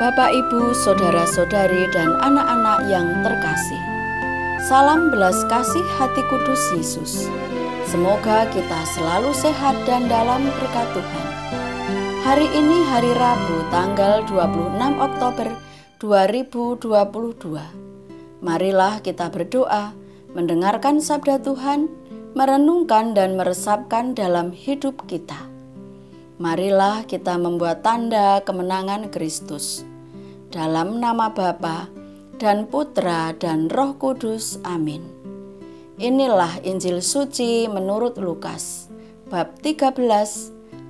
Bapak, Ibu, saudara-saudari, dan anak-anak yang terkasih, salam belas kasih hati kudus Yesus. Semoga kita selalu sehat dan dalam berkat Tuhan. Hari ini hari Rabu tanggal 26 Oktober 2022. Marilah kita berdoa, mendengarkan sabda Tuhan, merenungkan dan meresapkan dalam hidup kita. Marilah kita membuat tanda kemenangan Kristus. Dalam nama Bapa dan Putra dan Roh Kudus. Amin. Inilah Injil suci menurut Lukas, bab 13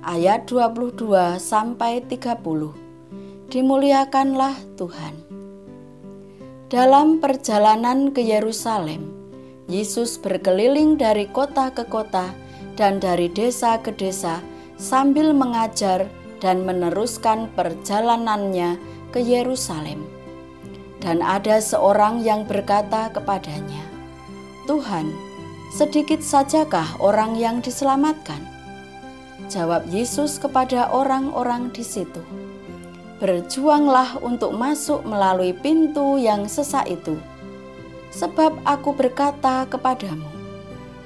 ayat 22 sampai 30. Dimuliakanlah Tuhan. Dalam perjalanan ke Yerusalem, Yesus berkeliling dari kota ke kota dan dari desa ke desa sambil mengajar dan meneruskan perjalanannya ke Yerusalem. Dan ada seorang yang berkata kepadanya, "Tuhan, sedikit sajakah orang yang diselamatkan?" Jawab Yesus kepada orang-orang di situ, "Berjuanglah untuk masuk melalui pintu yang sesak itu. Sebab aku berkata kepadamu,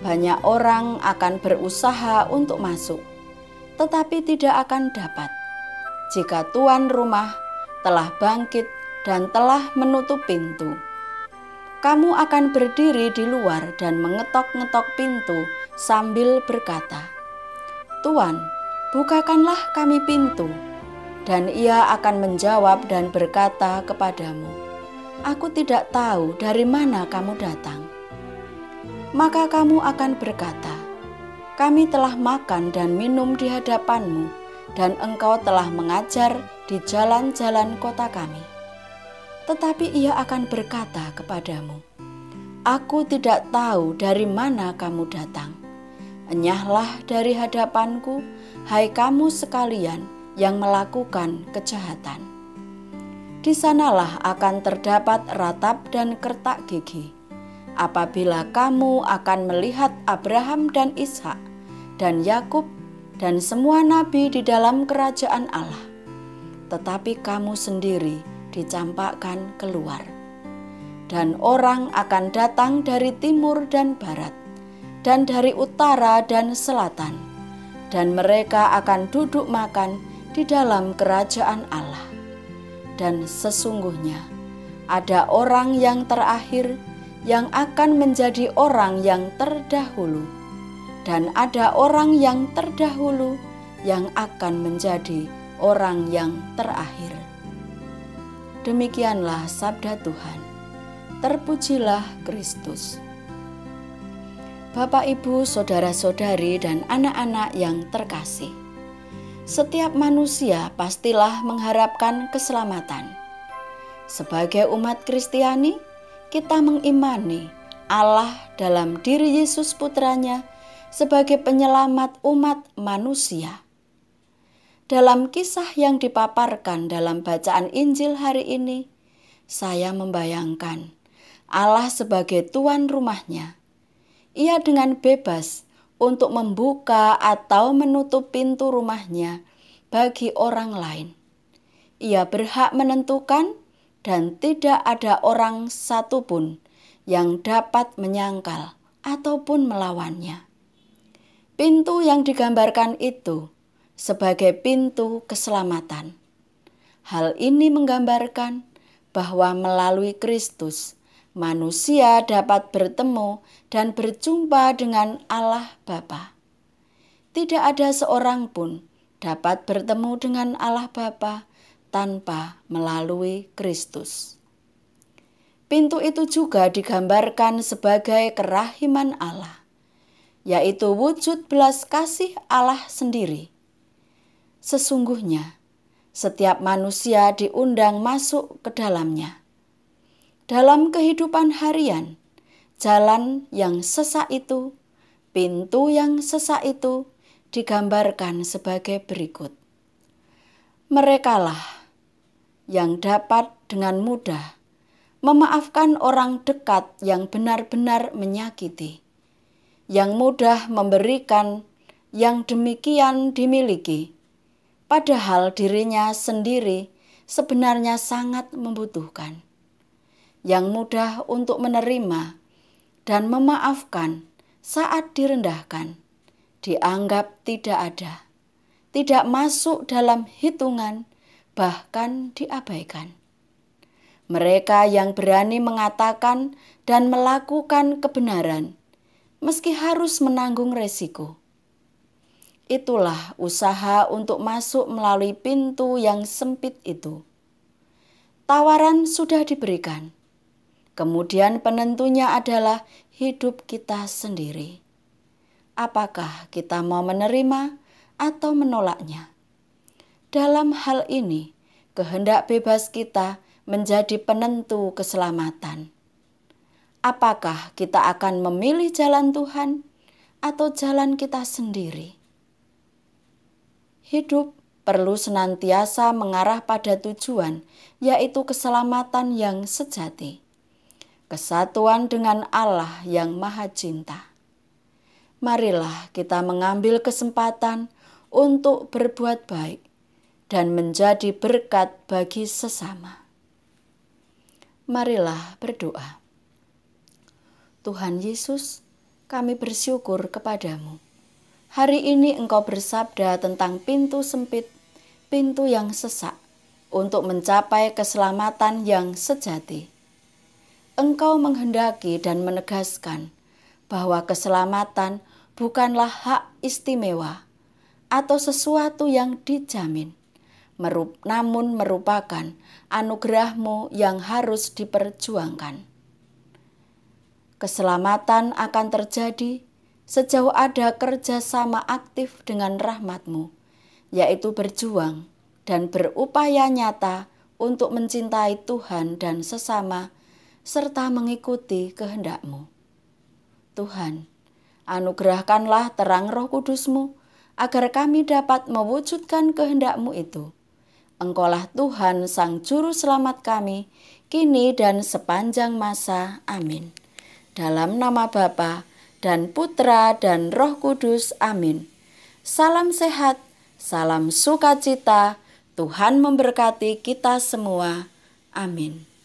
banyak orang akan berusaha untuk masuk, tetapi tidak akan dapat. Jika tuan rumah telah bangkit dan telah menutup pintu, kamu akan berdiri di luar dan mengetok-ngetok pintu sambil berkata, 'Tuan, bukakanlah kami pintu.' Dan ia akan menjawab dan berkata kepadamu, 'Aku tidak tahu dari mana kamu datang.' Maka kamu akan berkata, 'Kami telah makan dan minum di hadapanmu, dan engkau telah mengajar di jalan-jalan kota kami.' Tetapi ia akan berkata kepadamu, 'Aku tidak tahu dari mana kamu datang. Enyahlah dari hadapanku, hai kamu sekalian yang melakukan kejahatan.' Di sanalah akan terdapat ratap dan kertak gigi, apabila kamu akan melihat Abraham dan Ishak dan Yakub dan semua nabi di dalam kerajaan Allah, tetapi kamu sendiri dicampakkan keluar. Dan orang akan datang dari timur dan barat, dan dari utara dan selatan, dan mereka akan duduk makan di dalam kerajaan Allah. Dan sesungguhnya ada orang yang terakhir yang akan menjadi orang yang terdahulu, dan ada orang yang terdahulu yang akan menjadi orang yang terakhir." Demikianlah sabda Tuhan. Terpujilah Kristus. Bapak, Ibu, saudara-saudari, dan anak-anak yang terkasih, setiap manusia pastilah mengharapkan keselamatan. Sebagai umat Kristiani, kita mengimani Allah dalam diri Yesus Putranya sebagai penyelamat umat manusia. Dalam kisah yang dipaparkan dalam bacaan Injil hari ini, saya membayangkan Allah sebagai tuan rumahnya. Ia dengan bebas untuk membuka atau menutup pintu rumahnya bagi orang lain. Ia berhak menentukan, dan tidak ada orang satupun yang dapat menyangkal ataupun melawannya. Pintu yang digambarkan itu sebagai pintu keselamatan. Hal ini menggambarkan bahwa melalui Kristus, manusia dapat bertemu dan berjumpa dengan Allah Bapa. Tidak ada seorang pun dapat bertemu dengan Allah Bapa tanpa melalui Kristus. Pintu itu juga digambarkan sebagai kerahiman Allah, yaitu wujud belas kasih Allah sendiri. Sesungguhnya, setiap manusia diundang masuk ke dalamnya. Dalam kehidupan harian, jalan yang sesak itu, pintu yang sesak itu digambarkan sebagai berikut. Merekalah yang dapat dengan mudah memaafkan orang dekat yang benar-benar menyakiti, yang mudah memberikan yang demikian dimiliki, padahal dirinya sendiri sebenarnya sangat membutuhkan, yang mudah untuk menerima dan memaafkan saat direndahkan, dianggap tidak ada, tidak masuk dalam hitungan, bahkan diabaikan. Mereka yang berani mengatakan dan melakukan kebenaran, meski harus menanggung resiko. Itulah usaha untuk masuk melalui pintu yang sempit itu. Tawaran sudah diberikan. Kemudian penentunya adalah hidup kita sendiri. Apakah kita mau menerima atau menolaknya? Dalam hal ini, kehendak bebas kita menjadi penentu keselamatan. Apakah kita akan memilih jalan Tuhan atau jalan kita sendiri? Hidup perlu senantiasa mengarah pada tujuan, yaitu keselamatan yang sejati, kesatuan dengan Allah yang Maha Cinta. Marilah kita mengambil kesempatan untuk berbuat baik dan menjadi berkat bagi sesama. Marilah berdoa. Tuhan Yesus, kami bersyukur kepadamu. Hari ini Engkau bersabda tentang pintu sempit, pintu yang sesak, untuk mencapai keselamatan yang sejati. Engkau menghendaki dan menegaskan bahwa keselamatan bukanlah hak istimewa atau sesuatu yang dijamin, namun merupakan anugerah-Mu yang harus diperjuangkan. Keselamatan akan terjadi sejauh ada kerjasama aktif dengan rahmat-Mu, yaitu berjuang dan berupaya nyata untuk mencintai Tuhan dan sesama, serta mengikuti kehendak-Mu. Tuhan, anugerahkanlah terang Roh Kudus-Mu, agar kami dapat mewujudkan kehendak-Mu itu. Engkaulah Tuhan Sang Juru Selamat kami, kini dan sepanjang masa. Amin. Dalam nama Bapa dan Putra dan Roh Kudus. Amin. Salam sehat, salam sukacita, Tuhan memberkati kita semua. Amin.